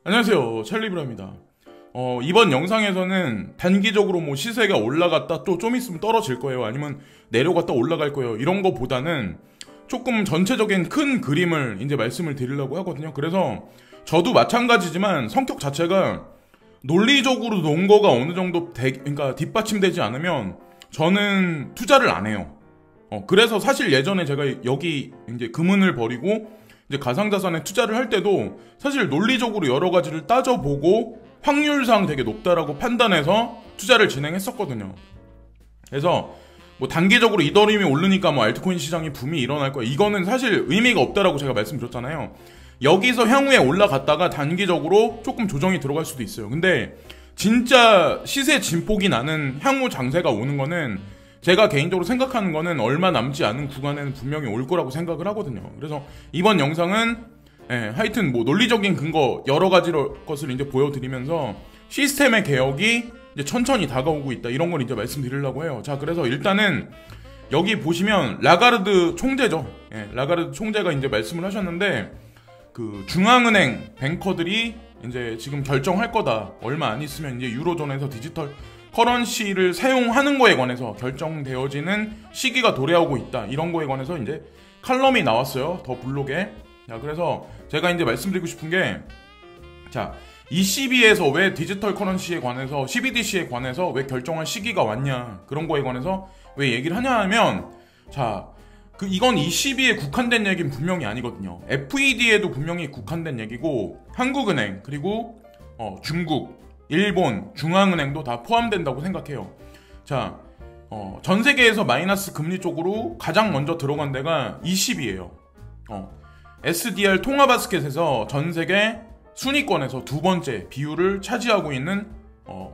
안녕하세요, 찰리브라입니다. 이번 영상에서는 단기적으로 뭐 시세가 올라갔다 또 좀 있으면 떨어질 거예요, 아니면 내려갔다 올라갈 거예요, 이런 거보다는 조금 전체적인 큰 그림을 이제 말씀을 드리려고 하거든요. 그래서 저도 마찬가지지만 성격 자체가 논리적으로 논거가 어느 정도 그러니까 뒷받침되지 않으면 저는 투자를 안 해요. 그래서 사실 예전에 제가 여기 이제 금은을 버리고 이제 가상자산에 투자를 할 때도 사실 논리적으로 여러 가지를 따져보고 확률상 되게 높다라고 판단해서 투자를 진행했었거든요. 그래서 뭐 단기적으로 이더리움이 오르니까 뭐 알트코인 시장이 붐이 일어날 거야, 이거는 사실 의미가 없다라고 제가 말씀드렸잖아요. 여기서 향후에 올라갔다가 단기적으로 조금 조정이 들어갈 수도 있어요. 근데 진짜 시세 진폭이 나는 향후 장세가 오는 거는 제가 개인적으로 생각하는 거는 얼마 남지 않은 구간에는 분명히 올 거라고 생각을 하거든요. 그래서 이번 영상은 하여튼 뭐 논리적인 근거 여러 가지 것을 이제 보여드리면서 시스템의 개혁이 이제 천천히 다가오고 있다, 이런 걸 이제 말씀드리려고 해요. 자, 그래서 일단은 여기 보시면 라가르드 총재죠. 라가르드 총재가 이제 말씀을 하셨는데, 그 중앙은행 뱅커들이 이제 지금 결정할 거다, 얼마 안 있으면 이제 유로존에서 디지털 커런시를 사용하는 거에 관해서 결정되어지는 시기가 도래하고 있다, 이런 거에 관해서 이제 칼럼이 나왔어요, 더 블록에. 자, 그래서 제가 이제 말씀드리고 싶은 게, 자, ECB에서 왜 디지털 커런시에 관해서, CBDC에 관해서 왜 결정할 시기가 왔냐, 그런 거에 관해서 왜 얘기를 하냐 하면, 자, 이건 ECB에 국한된 얘기는 분명히 아니거든요. FED에도 분명히 국한된 얘기고, 한국은행, 그리고 중국, 일본, 중앙은행도 다 포함된다고 생각해요. 자, 전 세계에서 마이너스 금리 쪽으로 가장 먼저 들어간 데가 ECB예요. SDR 통화바스켓에서 전 세계 순위권에서 두 번째 비율을 차지하고 있는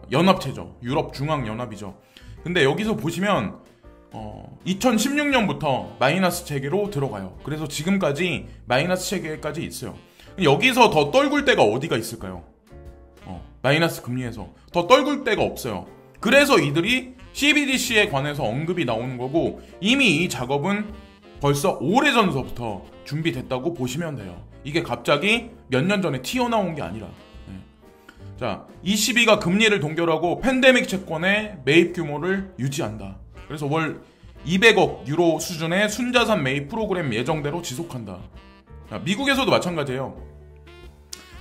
연합체죠. 유럽 중앙연합이죠. 근데 여기서 보시면 2016년부터 마이너스 체계로 들어가요. 그래서 지금까지 마이너스 체계까지 있어요. 여기서 더 떨굴 데가 어디가 있을까요? 마이너스 금리에서 더 떨굴 데가 없어요. 그래서 이들이 CBDC에 관해서 언급이 나오는 거고, 이미 이 작업은 벌써 오래전서부터 준비됐다고 보시면 돼요. 이게 갑자기 몇 년 전에 튀어나온 게 아니라. 자, ECB가 금리를 동결하고 팬데믹 채권의 매입 규모를 유지한다. 그래서 월 200억 유로 수준의 순자산 매입 프로그램 예정대로 지속한다. 자, 미국에서도 마찬가지예요.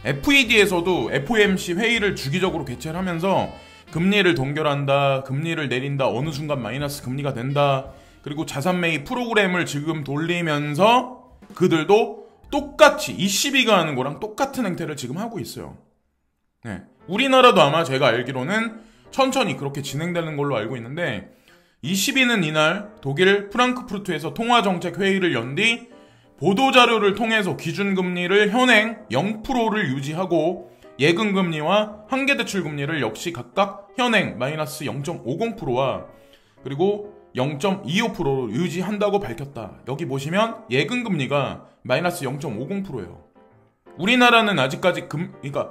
FED에서도 FOMC 회의를 주기적으로 개최를 하면서 금리를 동결한다, 금리를 내린다, 어느 순간 마이너스 금리가 된다, 그리고 자산 매입 프로그램을 지금 돌리면서 그들도 똑같이 ECB가 하는 거랑 똑같은 행태를 지금 하고 있어요. 우리나라도 아마 제가 알기로는 천천히 그렇게 진행되는 걸로 알고 있는데, ECB는 이날 독일 프랑크푸르트에서 통화정책 회의를 연 뒤 보도자료를 통해서 기준금리를 현행 0%를 유지하고 예금금리와 한계대출금리를 역시 각각 현행 마이너스 0.50%와 그리고 0.25%로 유지한다고 밝혔다. 여기 보시면 예금금리가 마이너스 0.50%예요. 우리나라는 아직까지 그러니까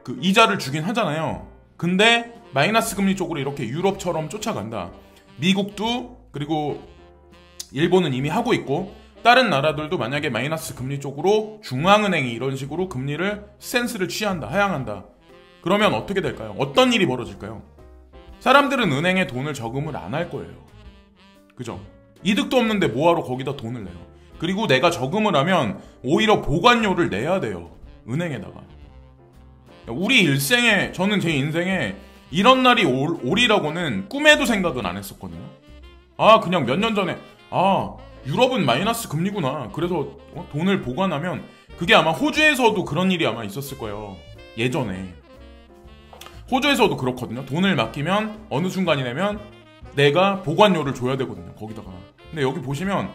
그 이자를 주긴 하잖아요. 근데 마이너스 금리 쪽으로 이렇게 유럽처럼 쫓아간다. 미국도, 그리고 일본은 이미 하고 있고, 다른 나라들도 만약에 마이너스 금리 쪽으로 중앙은행이 이런 식으로 금리를 스탠스를 취한다, 하향한다, 그러면 어떻게 될까요? 어떤 일이 벌어질까요? 사람들은 은행에 돈을 저금을 안 할 거예요. 그죠? 이득도 없는데 뭐하러 거기다 돈을 내요? 그리고 내가 저금을 하면 오히려 보관료를 내야 돼요, 은행에다가. 우리 일생에, 저는 제 인생에 이런 날이 오리라고는 꿈에도 생각은 안 했었거든요. 그냥 몇 년 전에 유럽은 마이너스 금리구나, 그래서 돈을 보관하면, 그게 아마 호주에서도 그런 일이 아마 있었을 거예요, 예전에. 호주에서도 그렇거든요. 돈을 맡기면 어느 순간이 되면 내가 보관료를 줘야 되거든요, 거기다가. 근데 여기 보시면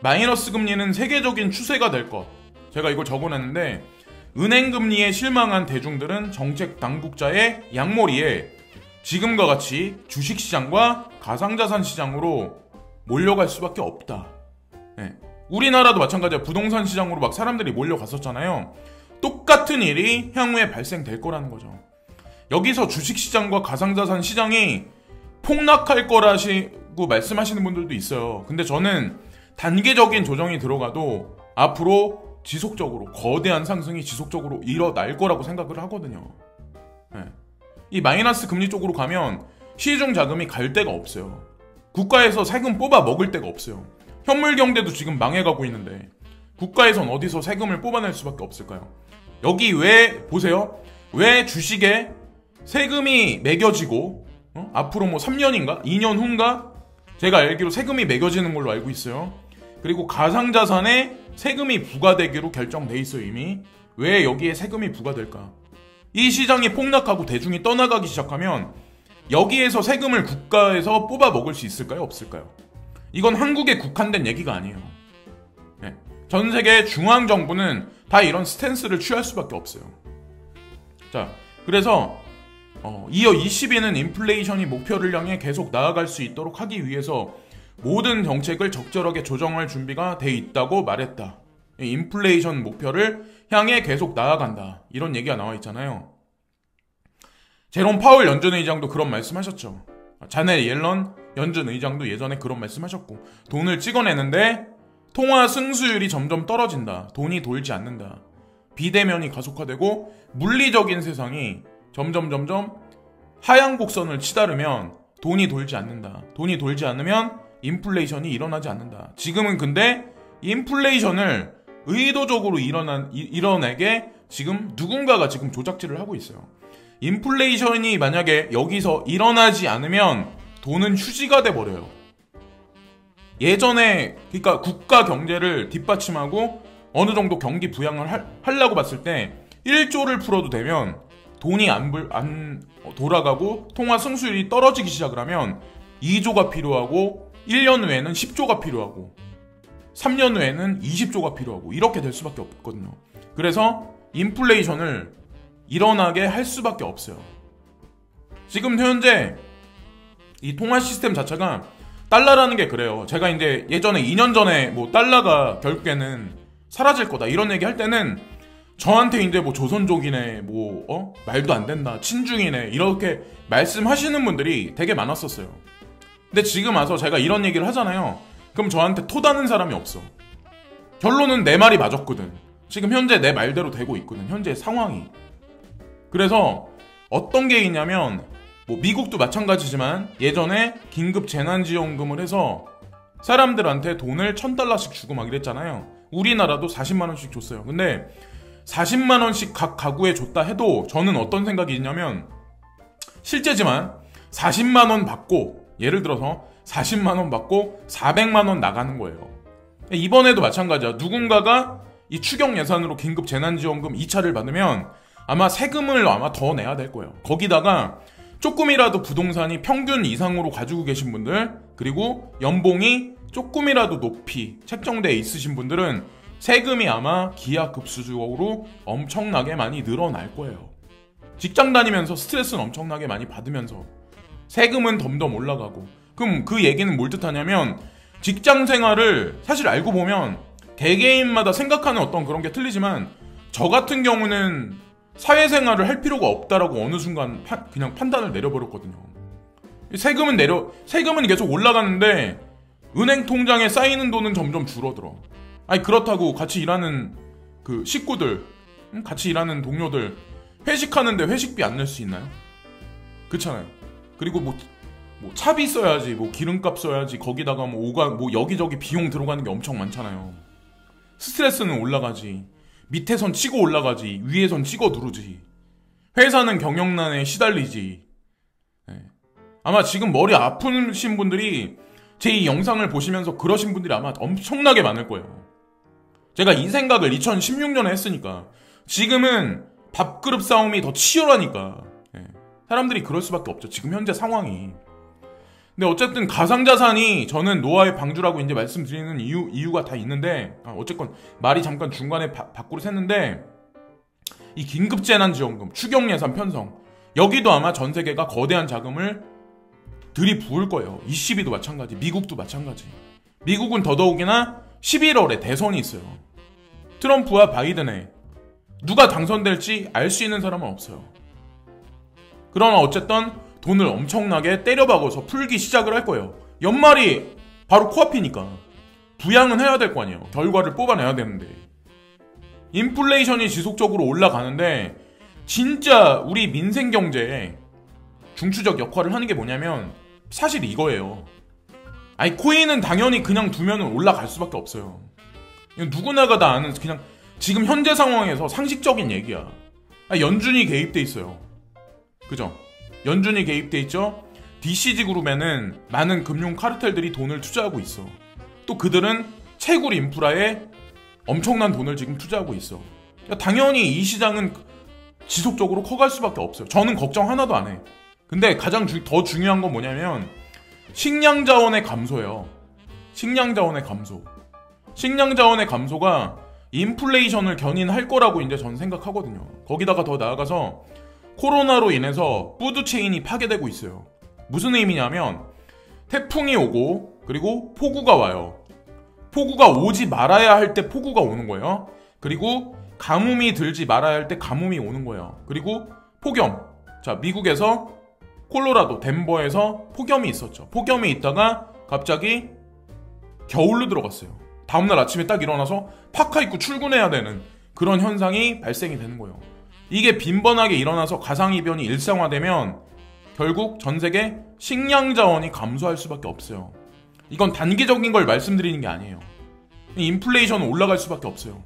마이너스 금리는 세계적인 추세가 될 것, 제가 이걸 적어놨는데, 은행 금리에 실망한 대중들은 정책 당국자의 양머리에 지금과 같이 주식시장과 가상자산 시장으로 몰려갈 수밖에 없다. 우리나라도 마찬가지야. 부동산 시장으로 막 사람들이 몰려갔었잖아요. 똑같은 일이 향후에 발생될 거라는 거죠. 여기서 주식시장과 가상자산 시장이 폭락할 거라시고 말씀하시는 분들도 있어요. 근데 저는 단계적인 조정이 들어가도 앞으로 지속적으로 거대한 상승이 지속적으로 일어날 거라고 생각을 하거든요. 네. 이 마이너스 금리 쪽으로 가면 시중 자금이 갈 데가 없어요. 국가에서 세금 뽑아 먹을 데가 없어요. 현물 경제도 지금 망해가고 있는데 국가에선 어디서 세금을 뽑아낼 수밖에 없을까요? 여기 왜 보세요. 왜 주식에 세금이 매겨지고 앞으로 뭐 3년인가 2년 후인가 제가 알기로 세금이 매겨지는 걸로 알고 있어요. 그리고 가상자산에 세금이 부과되기로 결정돼 있어요. 이미. 왜 여기에 세금이 부과될까? 이 시장이 폭락하고 대중이 떠나가기 시작하면 여기에서 세금을 국가에서 뽑아 먹을 수 있을까요? 없을까요? 이건 한국에 국한된 얘기가 아니에요. 네. 전 세계 중앙정부는 다 이런 스탠스를 취할 수밖에 없어요. 자, 그래서 이어 20위는 인플레이션이 목표를 향해 계속 나아갈 수 있도록 하기 위해서 모든 정책을 적절하게 조정할 준비가 돼 있다고 말했다. 인플레이션 목표를 향해 계속 나아간다. 이런 얘기가 나와 있잖아요. 제롬 파월 연준 의장도 그런 말씀하셨죠. 자넷 옐런 연준 의장도 예전에 그런 말씀하셨고 돈을 찍어내는데 통화 승수율이 점점 떨어진다. 돈이 돌지 않는다. 비대면이 가속화되고 물리적인 세상이 점점 하향 곡선을 치달으면 돈이 돌지 않는다. 돈이 돌지 않으면 인플레이션이 일어나지 않는다. 지금은 근데 인플레이션을 의도적으로 일어나게 지금 누군가가 지금 조작질을 하고 있어요. 인플레이션이 만약에 여기서 일어나지 않으면 돈은 휴지가 돼버려요. 예전에 그러니까 국가 경제를 뒷받침하고 어느 정도 경기 부양을 하려고 봤을 때 1조를 풀어도 되면 돈이 안 돌아가고 통화 승수율이 떨어지기 시작을 하면 2조가 필요하고 1년 후에는 10조가 필요하고 3년 후에는 20조가 필요하고 이렇게 될 수밖에 없거든요. 그래서 인플레이션을 일어나게 할 수밖에 없어요. 지금 현재 이 통화 시스템 자체가 달러라는 게 그래요. 제가 이제 예전에 2년 전에 뭐 달러가 결국에는 사라질 거다 이런 얘기 할 때는 저한테 이제 뭐 조선족이네 말도 안 된다 친중이네 이렇게 말씀하시는 분들이 되게 많았었어요. 근데 지금 와서 제가 이런 얘기를 하잖아요. 그럼 저한테 토다는 사람이 없어. 결론은 내 말이 맞았거든. 지금 현재 내 말대로 되고 있거든. 현재 상황이. 그래서 어떤 게 있냐면 뭐 미국도 마찬가지지만 예전에 긴급 재난지원금을 해서 사람들한테 돈을 $1,000씩 주고 막 이랬잖아요. 우리나라도 40만 원씩 줬어요. 근데 40만 원씩 각 가구에 줬다 해도 저는 어떤 생각이 있냐면 실제지만 40만 원 받고 예를 들어서 40만 원 받고 400만 원 나가는 거예요. 이번에도 마찬가지야. 누군가가 이 추경 예산으로 긴급 재난지원금 2차를 받으면 아마 세금을 더 내야 될 거예요. 거기다가 조금이라도 부동산이 평균 이상으로 가지고 계신 분들 그리고 연봉이 조금이라도 높이 책정되어 있으신 분들은 세금이 아마 기하급수적으로 엄청나게 많이 늘어날 거예요. 직장 다니면서 스트레스는 엄청나게 많이 받으면서 세금은 덤덤 올라가고 그럼 그 얘기는 뭘 뜻하냐면 직장 생활을 사실 알고 보면 개개인마다 생각하는 어떤 그런 게 틀리지만 저 같은 경우는 사회생활을 할 필요가 없다라고 어느 순간 그냥 판단을 내려버렸거든요. 세금은 계속 올라가는데 은행 통장에 쌓이는 돈은 점점 줄어들어. 아니 그렇다고 같이 일하는 그 식구들, 같이 일하는 동료들 회식하는데 회식비 안 낼 수 있나요? 그렇잖아요. 그리고 뭐 차비 써야지, 뭐 기름값 써야지, 거기다가 뭐 여기저기 비용 들어가는 게 엄청 많잖아요. 스트레스는 올라가지. 밑에선 치고 올라가지. 위에선 찍어 누르지. 회사는 경영난에 시달리지. 네. 아마 지금 머리 아프신 분들이 제 이 영상을 보시면서 그러신 분들이 아마 엄청나게 많을 거예요. 제가 이 생각을 2016년에 했으니까. 지금은 밥그릇 싸움이 더 치열하니까. 네. 사람들이 그럴 수밖에 없죠. 지금 현재 상황이. 근데 어쨌든 가상자산이 저는 노아의 방주라고 이제 말씀드리는 이유가 다 있는데 어쨌건 말이 잠깐 중간에 밖으로 샜는데 이 긴급재난지원금, 추경예산 편성 여기도 아마 전 세계가 거대한 자금을 들이부을 거예요. 20위도 마찬가지, 미국도 마찬가지. 미국은 더더욱이나 11월에 대선이 있어요. 트럼프와 바이든에 누가 당선될지 알 수 있는 사람은 없어요. 그러나 어쨌든 돈을 엄청나게 때려박아서 풀기 시작을 할 거예요. 연말이 바로 코앞이니까 부양은 해야 될 거 아니에요. 결과를 뽑아내야 되는데. 인플레이션이 지속적으로 올라가는데 진짜 우리 민생 경제에 중추적 역할을 하는 게 뭐냐면 사실 이거예요. 아니 코인은 당연히 그냥 두면 올라갈 수밖에 없어요. 누구나가 다 아는 그냥 지금 현재 상황에서 상식적인 얘기야. 연준이 개입돼 있어요. 그죠? 연준이 개입돼 있죠? DCG 그룹에는 많은 금융 카르텔들이 돈을 투자하고 있어. 또 그들은 채굴 인프라에 엄청난 돈을 지금 투자하고 있어. 당연히 이 시장은 지속적으로 커갈 수밖에 없어요. 저는 걱정 하나도 안 해. 근데 가장 더 중요한 건 뭐냐면 식량 자원의 감소예요. 식량 자원의 감소. 식량 자원의 감소가 인플레이션을 견인할 거라고 이제 저는 생각하거든요. 거기다가 더 나아가서 코로나로 인해서 푸드체인이 파괴되고 있어요. 무슨 의미냐면 태풍이 오고 그리고 폭우가 와요. 폭우가 오지 말아야 할 때 폭우가 오는 거예요. 그리고 가뭄이 들지 말아야 할 때 가뭄이 오는 거예요. 그리고 폭염. 자, 미국에서 콜로라도 덴버에서 폭염이 있었죠. 폭염이 있다가 갑자기 겨울로 들어갔어요. 다음날 아침에 딱 일어나서 파카 입고 출근해야 되는 그런 현상이 발생이 되는 거예요. 이게 빈번하게 일어나서 가상이변이 일상화되면 결국 전 세계 식량 자원이 감소할 수밖에 없어요. 이건 단기적인 걸 말씀드리는 게 아니에요. 인플레이션은 올라갈 수밖에 없어요.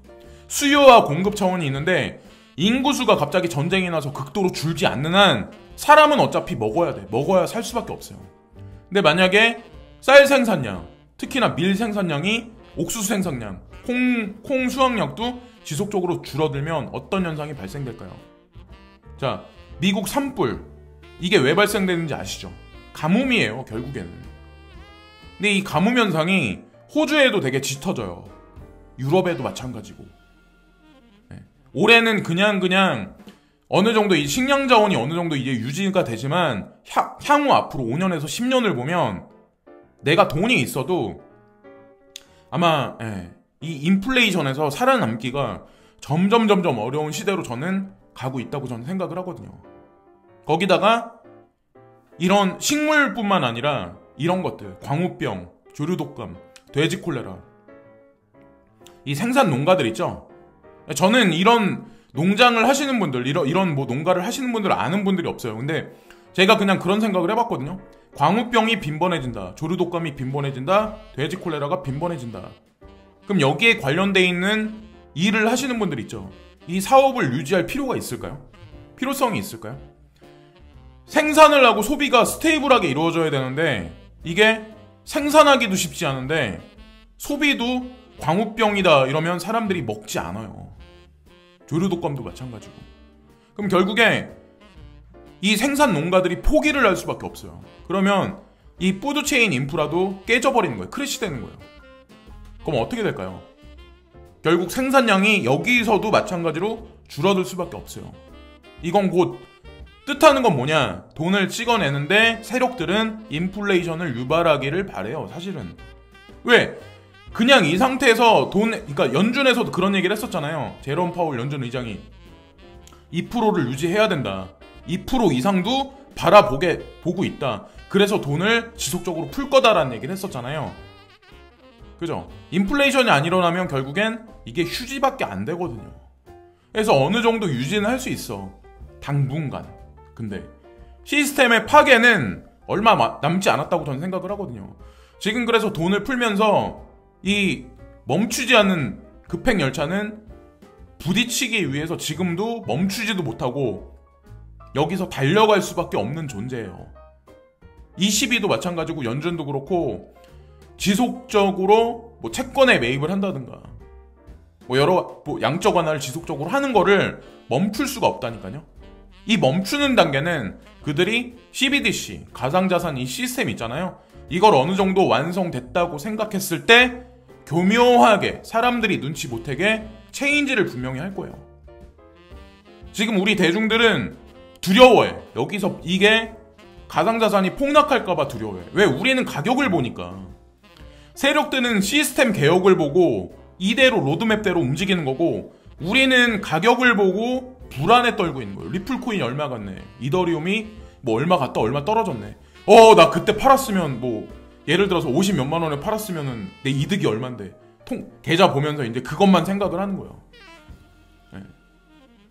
수요와 공급 차원이 있는데 인구수가 갑자기 전쟁이 나서 극도로 줄지 않는 한 사람은 어차피 먹어야 돼. 먹어야 살 수밖에 없어요. 근데 만약에 쌀 생산량, 특히나 밀 생산량이 옥수수 생산량, 콩 수확량도 지속적으로 줄어들면 어떤 현상이 발생될까요? 자, 미국 산불. 이게 왜 발생되는지 아시죠? 가뭄이에요, 결국에는. 근데 이 가뭄 현상이 호주에도 되게 짙어져요. 유럽에도 마찬가지고. 네. 올해는 그냥 어느 정도 이 식량 자원이 어느 정도 이제 유지가 되지만 향후 앞으로 5년에서 10년을 보면 내가 돈이 있어도 아마 이 인플레이션에서 살아남기가 점점 어려운 시대로 저는 가고 있다고 저는 생각을 하거든요. 거기다가 이런 식물뿐만 아니라 이런 것들, 광우병, 조류독감, 돼지 콜레라, 이 생산 농가들 있죠. 저는 이런 농장을 하시는 분들, 이런 뭐 농가를 하시는 분들 아는 분들이 없어요. 근데 제가 그냥 그런 생각을 해봤거든요. 광우병이 빈번해진다, 조류독감이 빈번해진다, 돼지 콜레라가 빈번해진다. 그럼 여기에 관련돼 있는 일을 하시는 분들 있죠. 이 사업을 유지할 필요가 있을까요? 필요성이 있을까요? 생산을 하고 소비가 스테이블하게 이루어져야 되는데 이게 생산하기도 쉽지 않은데 소비도 광우병이다 이러면 사람들이 먹지 않아요. 조류독감도 마찬가지고. 그럼 결국에 이 생산 농가들이 포기를 할 수밖에 없어요. 그러면 이 푸드체인 인프라도 깨져버리는 거예요. 크래시되는 거예요. 그럼 어떻게 될까요? 결국 생산량이 여기서도 마찬가지로 줄어들 수밖에 없어요. 이건 곧 뜻하는 건 뭐냐? 돈을 찍어내는데 세력들은 인플레이션을 유발하기를 바래요. 사실은. 왜? 그냥 이 상태에서 그러니까 연준에서도 그런 얘기를 했었잖아요. 제롬 파월 연준 의장이 2%를 유지해야 된다. 2% 이상도 보고 있다. 그래서 돈을 지속적으로 풀 거다라는 얘기를 했었잖아요. 그죠? 인플레이션이 안 일어나면 결국엔 이게 휴지밖에 안 되거든요. 그래서 어느 정도 유지는 할 수 있어. 당분간. 근데 시스템의 파괴는 얼마 남지 않았다고 저는 생각을 하거든요. 지금 그래서 돈을 풀면서 이 멈추지 않는 급행 열차는 부딪히기 위해서 지금도 멈추지도 못하고 여기서 달려갈 수밖에 없는 존재예요. ECB도 마찬가지고 연준도 그렇고 지속적으로 뭐 채권에 매입을 한다든가 여러 양적 완화를 지속적으로 하는 거를 멈출 수가 없다니까요. 이 멈추는 단계는 그들이 CBDC, 가상자산 이 시스템 있잖아요. 이걸 어느 정도 완성됐다고 생각했을 때 교묘하게 사람들이 눈치 못하게 체인지를 분명히 할 거예요. 지금 우리 대중들은 두려워해. 여기서 이게 가상자산이 폭락할까봐 두려워해. 왜? 우리는 가격을 보니까. 세력들은 시스템 개혁을 보고 이대로 로드맵대로 움직이는 거고 우리는 가격을 보고 불안에 떨고 있는 거예요. 리플코인이 얼마 갔네. 이더리움이 뭐 얼마 갔다 얼마 떨어졌네. 나 그때 팔았으면 뭐 예를 들어서 50 몇만 원에 팔았으면은 내 이득이 얼만데 계좌 보면서 이제 그것만 생각을 하는 거예요.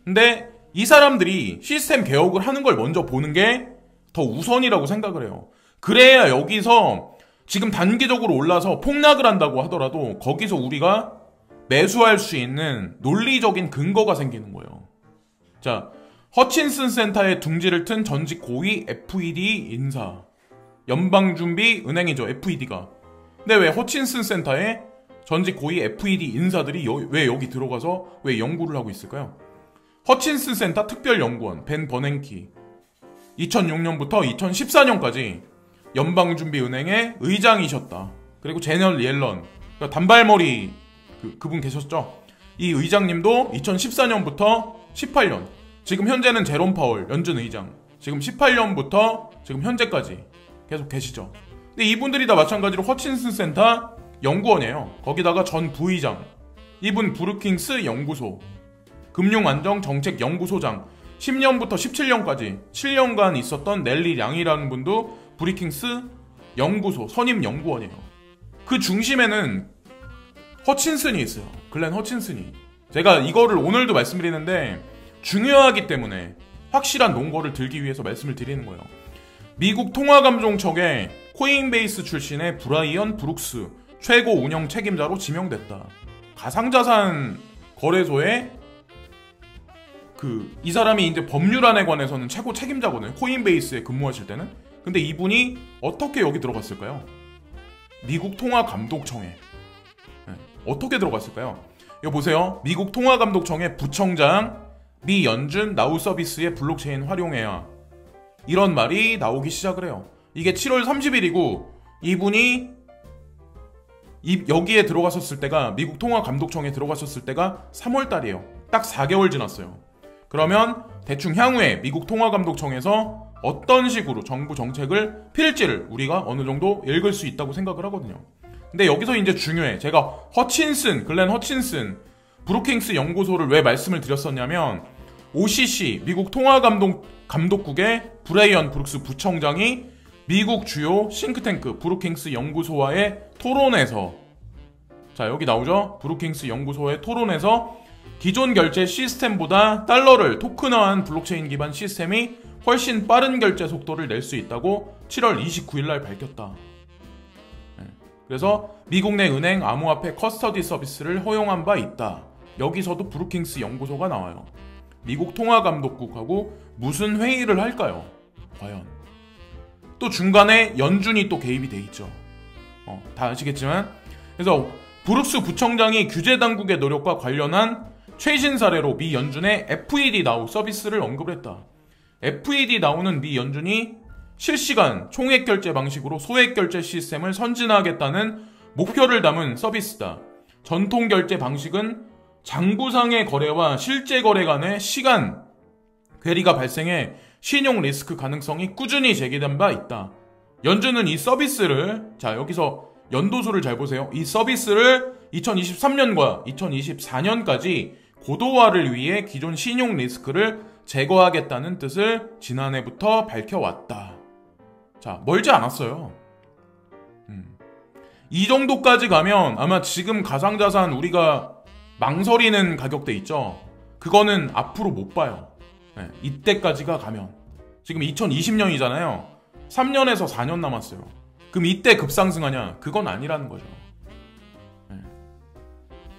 근데 이 사람들이 시스템 개혁을 하는 걸 먼저 보는 게 더 우선이라고 생각을 해요. 그래야 여기서 지금 단기적으로 올라서 폭락을 한다고 하더라도 거기서 우리가 매수할 수 있는 논리적인 근거가 생기는 거예요. 자, 허친슨 센터에 둥지를 튼 전직 고위 FED 인사. 연방준비은행이죠, FED가. 근데 왜 허친슨 센터에 전직 고위 FED 인사들이 왜 여기 들어가서 왜 연구를 하고 있을까요? 허친슨 센터 특별연구원 벤 버냉키 2006년부터 2014년까지 연방준비은행의 의장이셨다. 그리고 제널 옐런, 그러니까 단발머리 그분 계셨죠? 이 의장님도 2014년부터 18년, 지금 현재는 제롬 파월 연준 의장, 지금 18년부터 지금 현재까지 계속 계시죠. 근데 이분들이 다 마찬가지로 허친슨 센터 연구원이에요. 거기다가 전 부의장, 이분 브루킹스 연구소, 금융안정정책연구소장, 10년부터 17년까지 7년간 있었던 넬리 량이라는 분도 브루킹스 연구소 선임 연구원이에요. 그 중심에는 허친슨이 있어요. 글렌 허친슨이. 제가 이거를 오늘도 말씀드리는데 중요하기 때문에 확실한 논거를 들기 위해서 말씀을 드리는 거예요. 미국 통화감독청의 코인베이스 출신의 브라이언 브룩스 최고 운영 책임자로 지명됐다. 가상자산 거래소의 이 사람이 이제 법률안에 관해서는 최고 책임자거든요. 코인베이스에 근무하실 때는. 근데 이분이 어떻게 여기 들어갔을까요? 미국 통화감독청에. 네. 어떻게 들어갔을까요? 이거 보세요. 미국 통화감독청의 부청장 미연준 나우서비스의 블록체인 활용해야. 이런 말이 나오기 시작을 해요. 이게 7월 30일이고 이분이 여기에 들어갔었을 때가, 미국 통화감독청에 들어갔었을 때가 3월 달이에요. 딱 4개월 지났어요. 그러면 대충 향후에 미국 통화감독청에서 어떤 식으로 정부 정책을 필지를 우리가 어느 정도 읽을 수 있다고 생각을 하거든요. 근데 여기서 이제 중요해. 제가 글렌 허친슨 브루킹스 연구소를 왜 말씀을 드렸었냐면, OCC 미국 통화감독국의 브레이언 브룩스 부청장이 미국 주요 싱크탱크 브루킹스 연구소와의 토론에서, 자 여기 나오죠? 브루킹스 연구소의 토론에서 기존 결제 시스템보다 달러를 토큰화한 블록체인 기반 시스템이 훨씬 빠른 결제 속도를 낼 수 있다고 7월 29일 날 밝혔다. 그래서 미국 내 은행 암호화폐 커스터디 서비스를 허용한 바 있다. 여기서도 브루킹스 연구소가 나와요. 미국 통화감독국하고 무슨 회의를 할까요? 과연. 또 중간에 연준이 또 개입이 돼 있죠. 다 아시겠지만. 그래서 브룩스 부청장이 규제 당국의 노력과 관련한 최신 사례로 미 연준의 FED 나우 서비스를 언급을 했다. FED 나우는 미 연준이 실시간 총액 결제 방식으로 소액 결제 시스템을 선진화하겠다는 목표를 담은 서비스다. 전통 결제 방식은 장부상의 거래와 실제 거래 간의 시간 괴리가 발생해 신용 리스크 가능성이 꾸준히 제기된 바 있다. 연준은 이 서비스를, 자 여기서 연도수를 잘 보세요. 이 서비스를 2023년과 2024년까지 고도화를 위해 기존 신용 리스크를 제거하겠다는 뜻을 지난해부터 밝혀왔다. 자, 멀지 않았어요. 이 정도까지 가면 아마 지금 가상자산 우리가 망설이는 가격대 있죠? 그거는 앞으로 못 봐요. 네, 이때까지가 가면. 지금 2020년이잖아요. 3년에서 4년 남았어요. 그럼 이때 급상승하냐? 그건 아니라는 거죠. 네.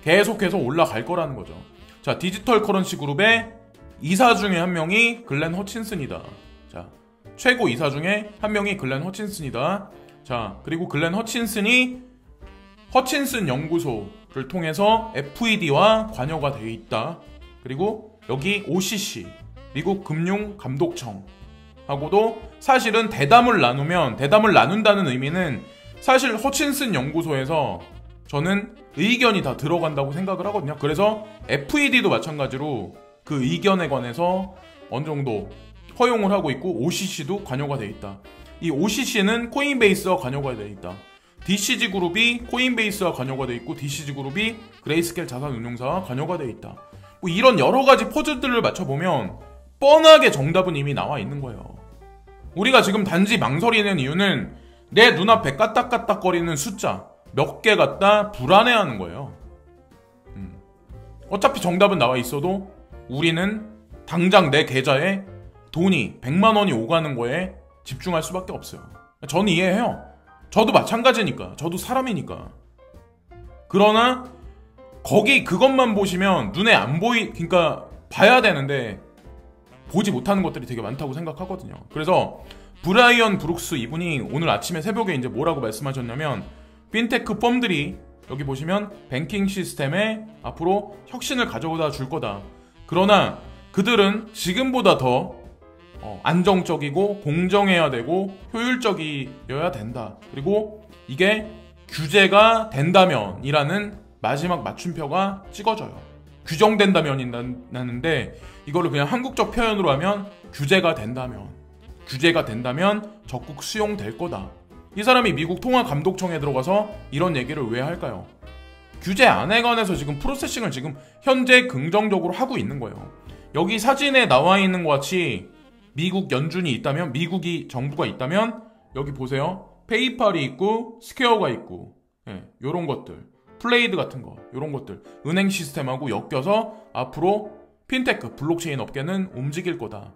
계속해서 올라갈 거라는 거죠. 자, 디지털 커런시 그룹의 이사 중에 한 명이 글렌 허친슨이다. 자, 최고 이사 중에 한 명이 글렌 허친슨이다. 자, 그리고 글렌 허친슨이 허친슨 연구소를 통해서 FED와 관여가 되어 있다. 그리고 여기 OCC, 미국 금융감독청하고도 사실은 대담을 나눈다는 의미는 사실 허친슨 연구소에서 저는 의견이 다 들어간다고 생각을 하거든요. 그래서 FED도 마찬가지로 그 의견에 관해서 어느 정도 허용을 하고 있고, OCC도 관여가 되어 있다. 이 OCC는 코인베이스와 관여가 되어 있다. DCG 그룹이 코인베이스와 관여가 되어 있고, DCG 그룹이 그레이스케일 자산운용사와 관여가 되어 있다. 뭐 이런 여러 가지 퍼즐들을 맞춰보면 뻔하게 정답은 이미 나와 있는 거예요. 우리가 지금 단지 망설이는 이유는 내 눈앞에 까딱까딱거리는 숫자 몇 개 갖다 불안해하는 거예요. 어차피 정답은 나와 있어도 우리는 당장 내 계좌에 돈이 100만 원이 오가는 거에 집중할 수밖에 없어요. 저는 이해해요. 저도 마찬가지니까. 저도 사람이니까. 그러나 거기 그것만 보시면 눈에 안 그러니까 봐야 되는데 보지 못하는 것들이 되게 많다고 생각하거든요. 그래서 브라이언 브룩스 이분이 오늘 아침에 새벽에 이제 뭐라고 말씀하셨냐면, 핀테크 펌들이 여기 보시면 뱅킹 시스템에 앞으로 혁신을 가져다 줄 거다. 그러나 그들은 지금보다 더 안정적이고 공정해야 되고 효율적이어야 된다. 그리고 이게 규제가 된다면이라는 마지막 맞춤표가 찍어져요. 규정된다면이라는데 이거를 그냥 한국적 표현으로 하면 규제가 된다면 적극 수용될 거다. 이 사람이 미국 통화감독청에 들어가서 이런 얘기를 왜 할까요? 규제 안에 관해서 지금 프로세싱을 지금 현재 긍정적으로 하고 있는 거예요. 여기 사진에 나와 있는 것 같이 미국 연준이 있다면, 미국이 정부가 있다면 여기 보세요. 페이팔이 있고 스퀘어가 있고, 요런 것들, 플레이드 같은 거, 요런 것들 은행 시스템하고 엮여서 앞으로 핀테크, 블록체인 업계는 움직일 거다.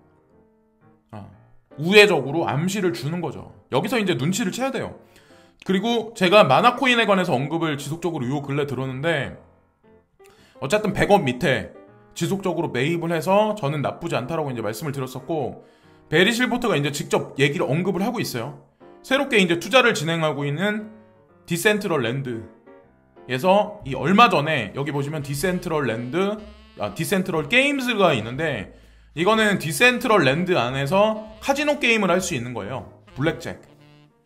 우회적으로 암시를 주는 거죠. 여기서 이제 눈치를 채야 돼요. 그리고 제가 마나코인에 관해서 언급을 지속적으로 요 근래 들었는데, 어쨌든 100원 밑에 지속적으로 매입을 해서 저는 나쁘지 않다라고 이제 말씀을 드렸었고, 베리 실버트가 이제 직접 얘기를 언급을 하고 있어요. 새롭게 이제 투자를 진행하고 있는 디센트럴 랜드에서 이 얼마 전에 여기 보시면 디센트럴 게임즈가 있는데, 이거는 디센트럴 랜드 안에서 카지노 게임을 할 수 있는 거예요. 블랙잭.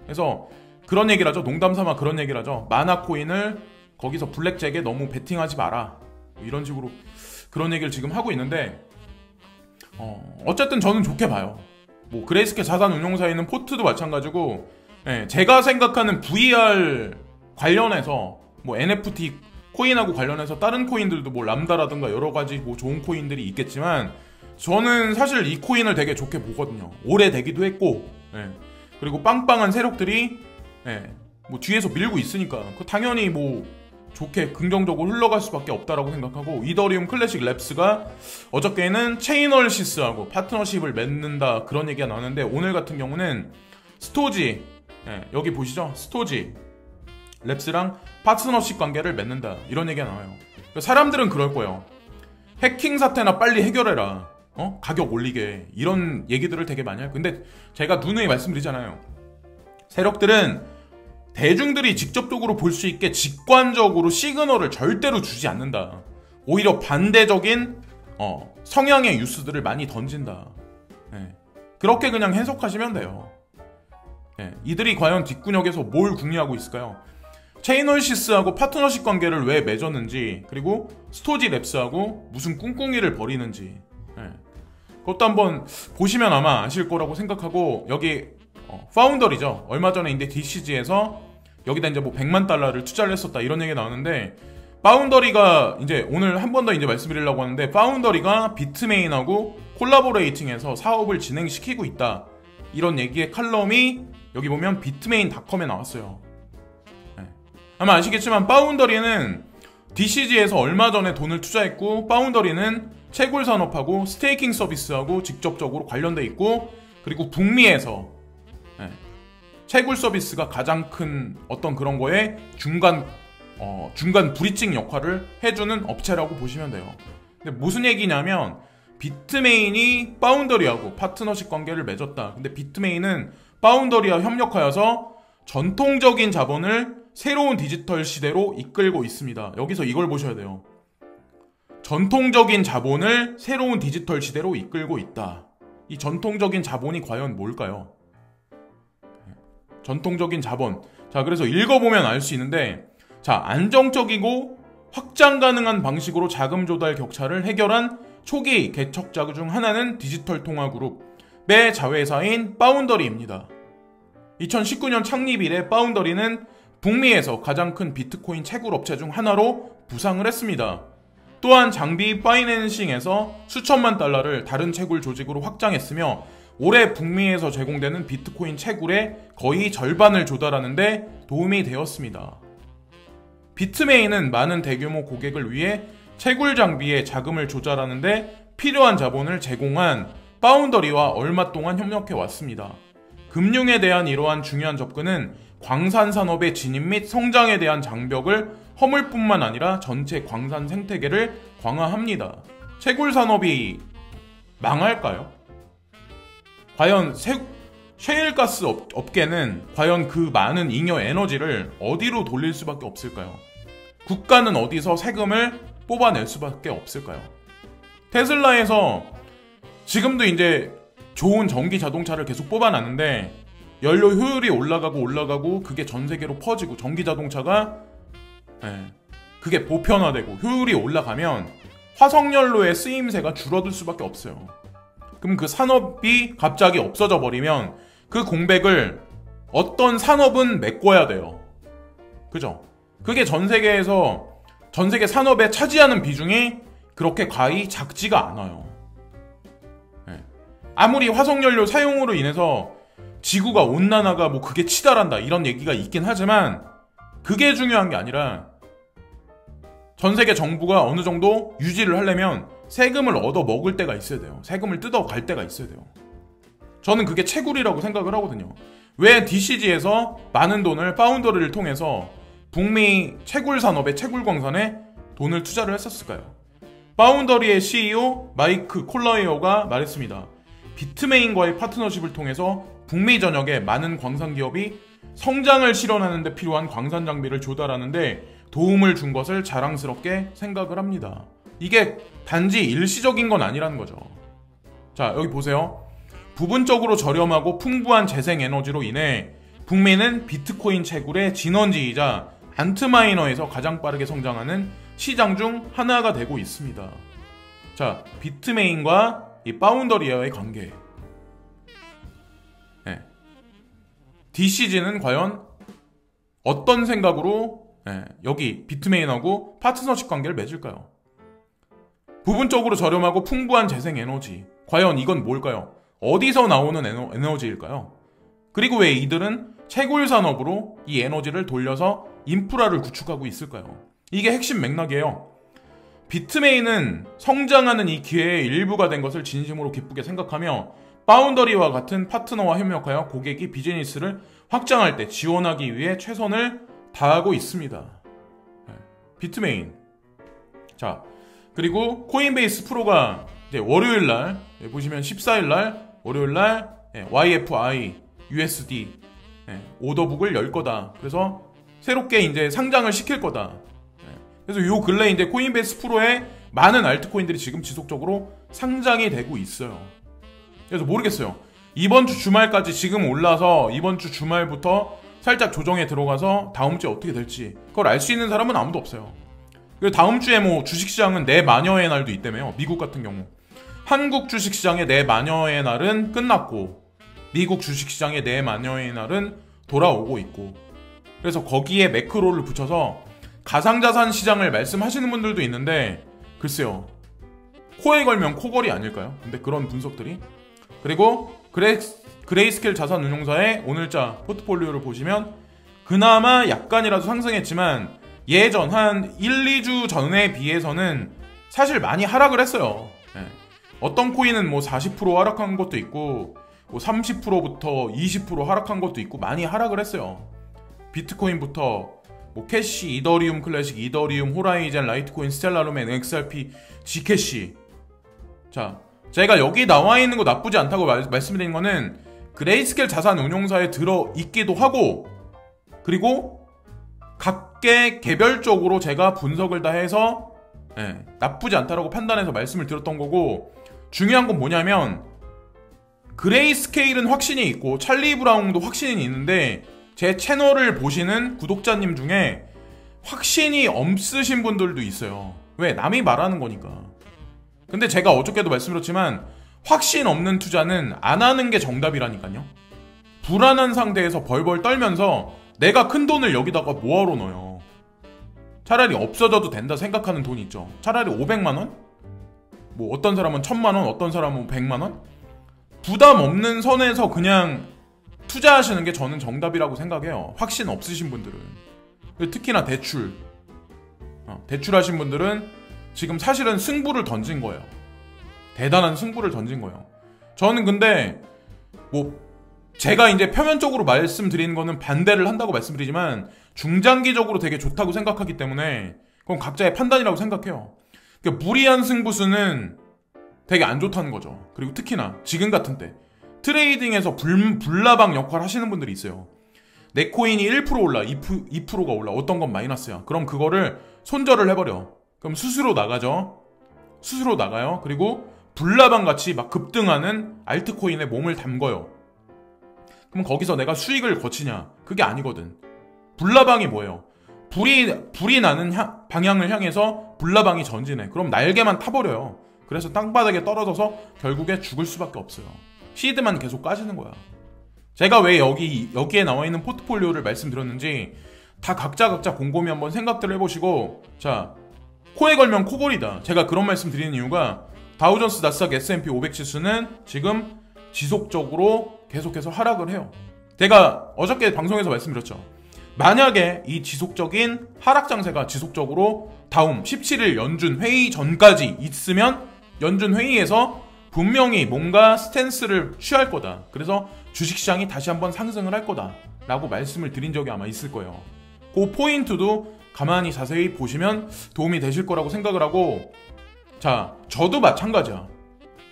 그래서 그런 얘기를 하죠. 농담 삼아 그런 얘기를 하죠. 마나코인을 거기서 블랙잭에 너무 베팅하지 마라. 이런 식으로 그런 얘기를 지금 하고 있는데, 어쨌든 저는 좋게 봐요. 뭐 그레이스케 자산운용사에 있는 포트도 마찬가지고, 제가 생각하는 VR 관련해서 뭐 NFT 코인하고 관련해서 다른 코인들도 뭐 람다라든가 여러 가지 뭐 좋은 코인들이 있겠지만, 저는 사실 이 코인을 되게 좋게 보거든요. 오래되기도 했고, 그리고 빵빵한 세력들이 뭐 뒤에서 밀고 있으니까 당연히 뭐 좋게 긍정적으로 흘러갈 수밖에 없다라고 생각하고, 이더리움 클래식 랩스가 어저께는 체인얼시스하고 파트너십을 맺는다 그런 얘기가 나왔는데, 오늘 같은 경우는 스토지, 여기 보시죠. 스토지 랩스랑 파트너십 관계를 맺는다 이런 얘기가 나와요. 사람들은 그럴 거예요. 해킹 사태나 빨리 해결해라, 가격 올리게, 이런 얘기들을 되게 많이 해요. 근데 제가 누누이 말씀드리잖아요. 세력들은 대중들이 직접적으로 볼 수 있게 직관적으로 시그널을 절대로 주지 않는다. 오히려 반대적인 성향의 뉴스들을 많이 던진다. 그렇게 그냥 해석하시면 돼요. 이들이 과연 뒷구녕에서 뭘 궁리하고 있을까요? 체인얼시스하고 파트너십 관계를 왜 맺었는지, 그리고 스토지 랩스하고 무슨 꿍꿍이를 벌이는지, 그것도 한번 보시면 아마 아실 거라고 생각하고, 여기 파운더리죠. 얼마 전에 이제 DCG에서 여기다 이제 뭐 100만 달러를 투자를 했었다 이런 얘기가 나오는데, 파운더리가 이제 오늘 한 번 더 이제 말씀드리려고 하는데, 파운더리가 비트메인하고 콜라보레이팅해서 사업을 진행시키고 있다 이런 얘기의 칼럼이 여기 보면 비트메인닷컴에 나왔어요. 아마 아시겠지만 파운더리는 DCG에서 얼마 전에 돈을 투자했고, 파운더리는 채굴 산업하고 스테이킹 서비스하고 직접적으로 관련돼 있고, 그리고 북미에서 채굴 서비스가 가장 큰 어떤 그런 거에 중간 브리징 역할을 해주는 업체라고 보시면 돼요. 근데 무슨 얘기냐면, 비트메인이 파운더리하고 파트너십 관계를 맺었다. 근데 비트메인은 파운더리와 협력하여서 전통적인 자본을 새로운 디지털 시대로 이끌고 있습니다. 여기서 이걸 보셔야 돼요. 전통적인 자본을 새로운 디지털 시대로 이끌고 있다. 이 전통적인 자본이 과연 뭘까요? 전통적인 자본. 자, 그래서 읽어보면 알 수 있는데, 자, 안정적이고 확장 가능한 방식으로 자금 조달 격차를 해결한 초기 개척자 중 하나는 디지털 통화 그룹의 자회사인 파운더리입니다. 2019년 창립 이래 파운더리는 북미에서 가장 큰 비트코인 채굴 업체 중 하나로 부상을 했습니다. 또한 장비 파이낸싱에서 수천만 달러를 다른 채굴 조직으로 확장했으며, 올해 북미에서 제공되는 비트코인 채굴의 거의 절반을 조달하는 데 도움이 되었습니다. 비트메인은 많은 대규모 고객을 위해 채굴 장비에 자금을 조달하는 데 필요한 자본을 제공한 파운더리와 얼마 동안 협력해 왔습니다. 금융에 대한 이러한 중요한 접근은 광산 산업의 진입 및 성장에 대한 장벽을 허물 뿐만 아니라 전체 광산 생태계를 강화합니다. 채굴 산업이 망할까요? 과연 셰일가스 업계는 과연 그 많은 잉여 에너지를 어디로 돌릴 수밖에 없을까요? 국가는 어디서 세금을 뽑아낼 수밖에 없을까요? 테슬라에서 지금도 이제 좋은 전기 자동차를 계속 뽑아놨는데 연료 효율이 올라가고 그게 전 세계로 퍼지고 전기 자동차가 그게 보편화되고 효율이 올라가면 화석연료의 쓰임새가 줄어들 수밖에 없어요. 그럼 그 산업이 갑자기 없어져 버리면 그 공백을 어떤 산업은 메꿔야 돼요. 그죠? 그게 전 세계 산업에 차지하는 비중이 그렇게 과히 작지가 않아요. 아무리 화석연료 사용으로 인해서 지구가 온난화가 뭐 그게 치달한다 이런 얘기가 있긴 하지만 그게 중요한 게 아니라 전 세계 정부가 어느 정도 유지를 하려면 세금을 얻어 먹을 때가 있어야 돼요. 세금을 뜯어 갈 때가 있어야 돼요. 저는 그게 채굴이라고 생각을 하거든요. 왜 DCG에서 많은 돈을 파운더리를 통해서 북미 채굴 산업의 채굴 광산에 돈을 투자를 했었을까요? 파운더리의 CEO 마이크 콜라웨어가 말했습니다. 비트메인과의 파트너십을 통해서 북미 전역에 많은 광산 기업이 성장을 실현하는 데 필요한 광산 장비를 조달하는 데 도움을 준 것을 자랑스럽게 생각을 합니다. 이게 단지 일시적인 건 아니라는 거죠. 자, 여기 보세요. 부분적으로 저렴하고 풍부한 재생에너지로 인해 북미는 비트코인 채굴의 진원지이자 안트마이너에서 가장 빠르게 성장하는 시장 중 하나가 되고 있습니다. 자, 비트메인과 이 파운더리와의 관계. DCG는 과연 어떤 생각으로 여기 비트메인하고 파트너십 관계를 맺을까요? 부분적으로 저렴하고 풍부한 재생에너지. 과연 이건 뭘까요? 어디서 나오는 에너지일까요? 그리고 왜 이들은 채굴 산업으로 이 에너지를 돌려서 인프라를 구축하고 있을까요? 이게 핵심 맥락이에요. 비트메인은 성장하는 이 기회의 일부가 된 것을 진심으로 기쁘게 생각하며 파운더리와 같은 파트너와 협력하여 고객이 비즈니스를 확장할 때 지원하기 위해 최선을 다하고 있습니다. 비트메인. 자, 그리고 코인베이스 프로가 이제 월요일날 보시면 14일날 월요일날 YFI USD 오더북을 열 거다. 그래서 새롭게 이제 상장을 시킬 거다. 그래서 요 근래 이제 코인베이스 프로에 많은 알트코인들이 지금 지속적으로 상장이 되고 있어요. 그래서 모르겠어요. 이번 주 주말까지 지금 올라서 이번 주 주말부터 살짝 조정에 들어가서 다음 주에 어떻게 될지 그걸 알 수 있는 사람은 아무도 없어요. 그리고 다음 주에 뭐 주식시장은 내마녀의 날도 있다며요. 미국 같은 경우. 한국 주식시장의 내마녀의 날은 끝났고 미국 주식시장의 내마녀의 날은 돌아오고 있고 그래서 거기에 매크로를 붙여서 가상자산 시장을 말씀하시는 분들도 있는데 글쎄요. 코에 걸면 코걸이 아닐까요? 근데 그런 분석들이 그리고 그레이스케일 자산운용사의 오늘자 포트폴리오를 보시면 그나마 약간이라도 상승했지만 예전 한 1, 2주 전에 비해서는 사실 많이 하락을 했어요. 어떤 코인은 뭐 40% 하락한 것도 있고 뭐 30%부터 20% 하락한 것도 있고 많이 하락을 했어요. 비트코인부터 뭐 캐시, 이더리움 클래식, 이더리움, 호라이젠, 라이트코인, 스텔라루멘, XRP, G캐시. 자, 제가 여기 나와 있는 거 나쁘지 않다고 말씀드린 거는 그레이스케일 자산운용사에 들어있기도 하고 그리고 각계 개별적으로 제가 분석을 다 해서 나쁘지 않다라고 판단해서 말씀을 드렸던 거고 중요한 건 뭐냐면 그레이스케일은 확신이 있고 찰리 브라운도 확신이 있는데 제 채널을 보시는 구독자님 중에 확신이 없으신 분들도 있어요. 왜? 남이 말하는 거니까. 근데 제가 어저께도 말씀드렸지만 확신 없는 투자는 안 하는 게 정답이라니까요. 불안한 상태에서 벌벌 떨면서 내가 큰 돈을 여기다가 뭐하러 넣어요. 차라리 없어져도 된다 생각하는 돈이 있죠. 차라리 500만원? 뭐 어떤 사람은 1000만원, 어떤 사람은 100만원? 부담 없는 선에서 그냥 투자하시는 게 저는 정답이라고 생각해요. 확신 없으신 분들은. 특히나 대출하신 분들은 지금 사실은 승부를 던진 거예요. 대단한 승부를 던진 거예요. 저는 근데 뭐 제가 이제 표면적으로 말씀드리는 거는 반대를 한다고 말씀드리지만 중장기적으로 되게 좋다고 생각하기 때문에 그건 각자의 판단이라고 생각해요. 그러니까 무리한 승부수는 되게 안 좋다는 거죠. 그리고 특히나 지금 같은 때 트레이딩에서 불나방 역할 하시는 분들이 있어요. 내 코인이 1% 올라, 2%가 올라, 어떤 건 마이너스야. 그럼 그거를 손절을 해버려. 그럼 수수료 나가죠. 수수료 나가요. 그리고 불나방 같이 막 급등하는 알트코인에 몸을 담궈요. 그럼 거기서 내가 수익을 거치냐? 그게 아니거든. 불나방이 뭐예요? 불이 나는 방향을 향해서 불나방이 전진해. 그럼 날개만 타버려요. 그래서 땅바닥에 떨어져서 결국에 죽을 수밖에 없어요. 시드만 계속 까지는 거야. 제가 왜 여기에 나와 있는 포트폴리오를 말씀드렸는지 다 각자 곰곰이 한번 생각들을 해보시고, 자, 코에 걸면 코골이다. 제가 그런 말씀 드리는 이유가 다우존스, 나스닥, S&P 500 지수는 지금 지속적으로 계속해서 하락을 해요. 제가 어저께 방송에서 말씀드렸죠. 만약에 이 지속적인 하락 장세가 지속적으로 다음 17일 연준 회의 전까지 있으면 연준 회의에서 분명히 뭔가 스탠스를 취할 거다. 그래서 주식시장이 다시 한번 상승을 할 거다 라고 말씀을 드린 적이 아마 있을 거예요. 그 포인트도 가만히 자세히 보시면 도움이 되실 거라고 생각을 하고, 자, 저도 마찬가지야.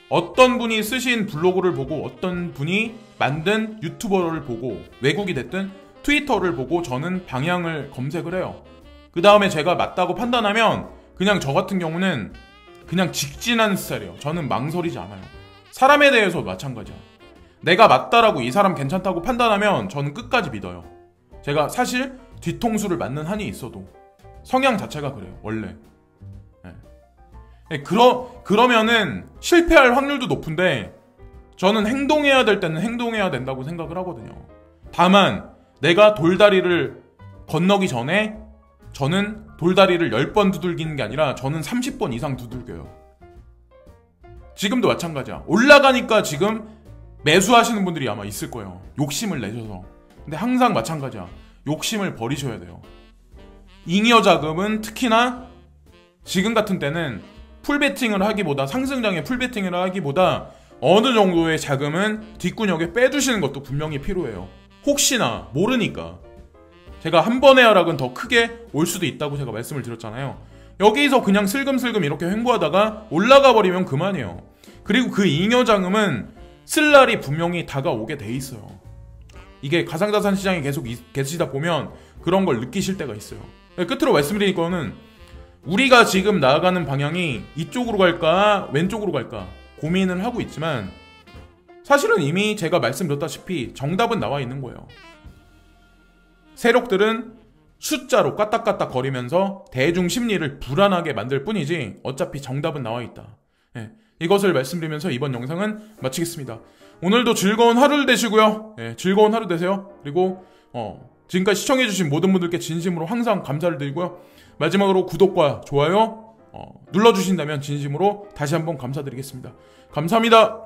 어떤 분이 쓰신 블로그를 보고 어떤 분이 만든 유튜버를 보고 외국이 됐든 트위터를 보고 저는 방향을 검색을 해요. 그 다음에 제가 맞다고 판단하면 그냥 저 같은 경우는 그냥 직진하는 스타일이에요. 저는 망설이지 않아요. 사람에 대해서 마찬가지야. 내가 맞다라고 이 사람 괜찮다고 판단하면 저는 끝까지 믿어요. 제가 사실 뒤통수를 맞는 한이 있어도 성향 자체가 그래요. 원래. 네. 그러면은 실패할 확률도 높은데 저는 행동해야 될 때는 행동해야 된다고 생각을 하거든요. 다만 내가 돌다리를 건너기 전에 저는 돌다리를 10번 두들기는 게 아니라 저는 30번 이상 두들겨요. 지금도 마찬가지야. 올라가니까 지금 매수하시는 분들이 아마 있을 거예요. 욕심을 내셔서. 근데 항상 마찬가지야. 욕심을 버리셔야 돼요. 잉여 자금은 특히나 지금 같은 때는 풀베팅을 하기보다, 상승장에 풀베팅을 하기보다 어느 정도의 자금은 뒷구녕에 빼두시는 것도 분명히 필요해요. 혹시나 모르니까. 제가 한 번의 하락은 더 크게 올 수도 있다고 제가 말씀을 드렸잖아요. 여기서 그냥 슬금슬금 이렇게 횡보하다가 올라가 버리면 그만이에요. 그리고 그 잉여 자금은 쓸 날이 분명히 다가오게 돼 있어요. 이게 가상자산 시장에 계속 계시다 보면 그런 걸 느끼실 때가 있어요. 끝으로 말씀드릴 거는 우리가 지금 나아가는 방향이 이쪽으로 갈까 왼쪽으로 갈까 고민을 하고 있지만 사실은 이미 제가 말씀드렸다시피 정답은 나와 있는 거예요. 세력들은 숫자로 까딱까딱 거리면서 대중 심리를 불안하게 만들 뿐이지 어차피 정답은 나와 있다. 예, 이것을 말씀드리면서 이번 영상은 마치겠습니다. 오늘도 즐거운 하루를 되시고요. 예, 즐거운 하루 되세요. 그리고 지금까지 시청해주신 모든 분들께 진심으로 항상 감사를 드리고요. 마지막으로 구독과 좋아요 눌러주신다면 진심으로 다시 한번 감사드리겠습니다. 감사합니다.